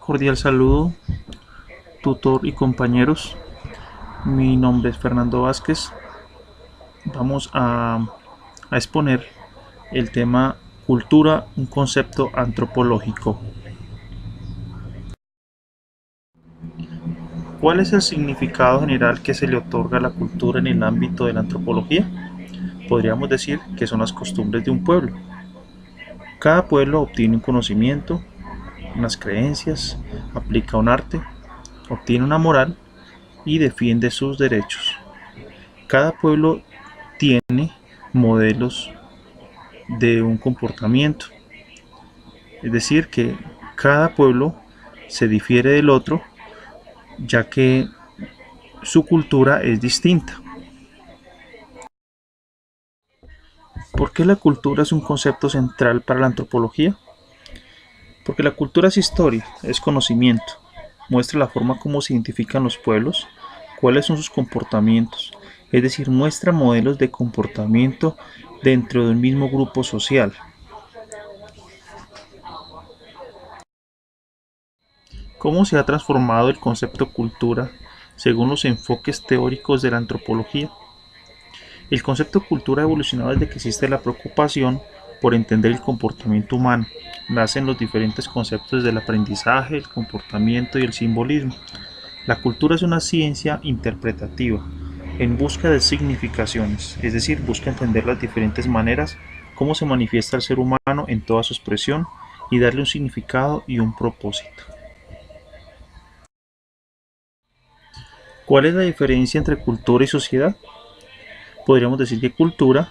Cordial saludo, tutor y compañeros. Mi nombre es Fernando Vázquez. Vamos a exponer el tema cultura, un concepto antropológico. ¿Cuál es el significado general que se le otorga a la cultura en el ámbito de la antropología? Podríamos decir que son las costumbres de un pueblo. Cada pueblo obtiene un conocimiento, unas creencias, aplica un arte, obtiene una moral y defiende sus derechos. Cada pueblo tiene modelos de un comportamiento, es decir, que cada pueblo se difiere del otro, ya que su cultura es distinta. ¿Por qué la cultura es un concepto central para la antropología? Porque la cultura es historia, es conocimiento, muestra la forma como se identifican los pueblos, cuáles son sus comportamientos, es decir, muestra modelos de comportamiento dentro de un mismo grupo social. ¿Cómo se ha transformado el concepto cultura según los enfoques teóricos de la antropología? El concepto cultura ha evolucionado desde que existe la preocupación por entender el comportamiento humano. Nacen los diferentes conceptos del aprendizaje, el comportamiento y el simbolismo. La cultura es una ciencia interpretativa en busca de significaciones, es decir, busca entender las diferentes maneras cómo se manifiesta el ser humano en toda su expresión y darle un significado y un propósito. ¿Cuál es la diferencia entre cultura y sociedad? Podríamos decir que cultura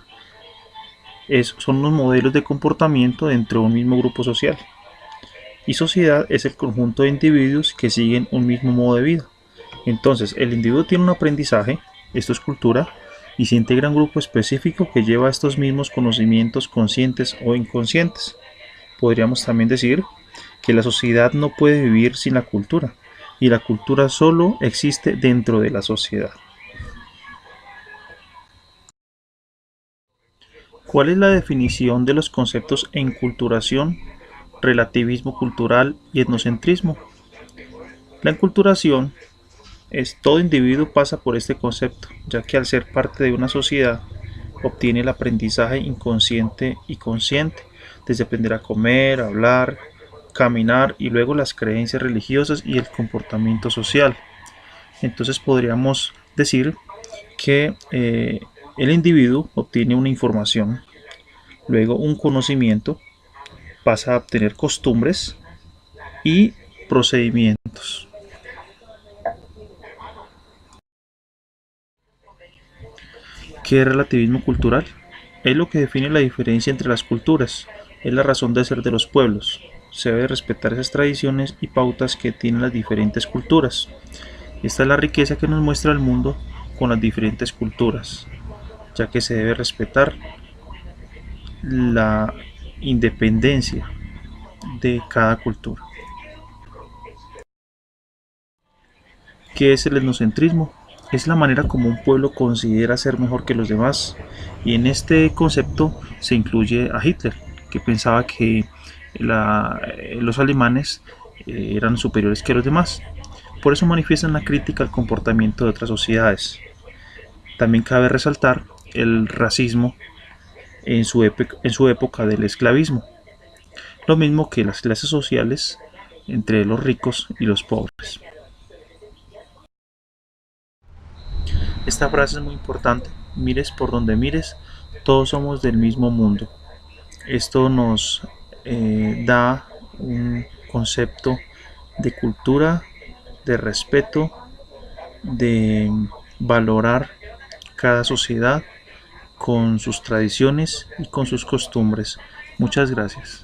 son los modelos de comportamiento dentro de un mismo grupo social y sociedad es el conjunto de individuos que siguen un mismo modo de vida. Entonces, el individuo tiene un aprendizaje, esto es cultura, y se integra a un grupo específico que lleva estos mismos conocimientos conscientes o inconscientes. Podríamos también decir que la sociedad no puede vivir sin la cultura, y la cultura solo existe dentro de la sociedad. ¿Cuál es la definición de los conceptos enculturación, relativismo cultural y etnocentrismo? La enculturación es todo individuo pasa por este concepto, ya que al ser parte de una sociedad obtiene el aprendizaje inconsciente y consciente, desde aprender a comer, hablar, caminar y luego las creencias religiosas y el comportamiento social. Entonces podríamos decir que el individuo obtiene una información, luego un conocimiento, pasa a obtener costumbres y procedimientos. ¿Qué es relativismo cultural? Es lo que define la diferencia entre las culturas, es la razón de ser de los pueblos. Se debe respetar esas tradiciones y pautas que tienen las diferentes culturas. Esta es la riqueza que nos muestra el mundo con las diferentes culturas, ya que se debe respetar la independencia de cada cultura. ¿Qué es el etnocentrismo? Es la manera como un pueblo considera ser mejor que los demás, y en este concepto se incluye a Hitler, que pensaba que los alemanes eran superiores que los demás. Por eso manifiestan la crítica al comportamiento de otras sociedades. También cabe resaltar el racismo en su época del esclavismo, lo mismo que las clases sociales entre los ricos y los pobres. Esta frase es muy importante, mires por donde mires, todos somos del mismo mundo. Esto nos da un concepto de cultura, de respeto, de valorar cada sociedad con sus tradiciones y con sus costumbres. Muchas gracias.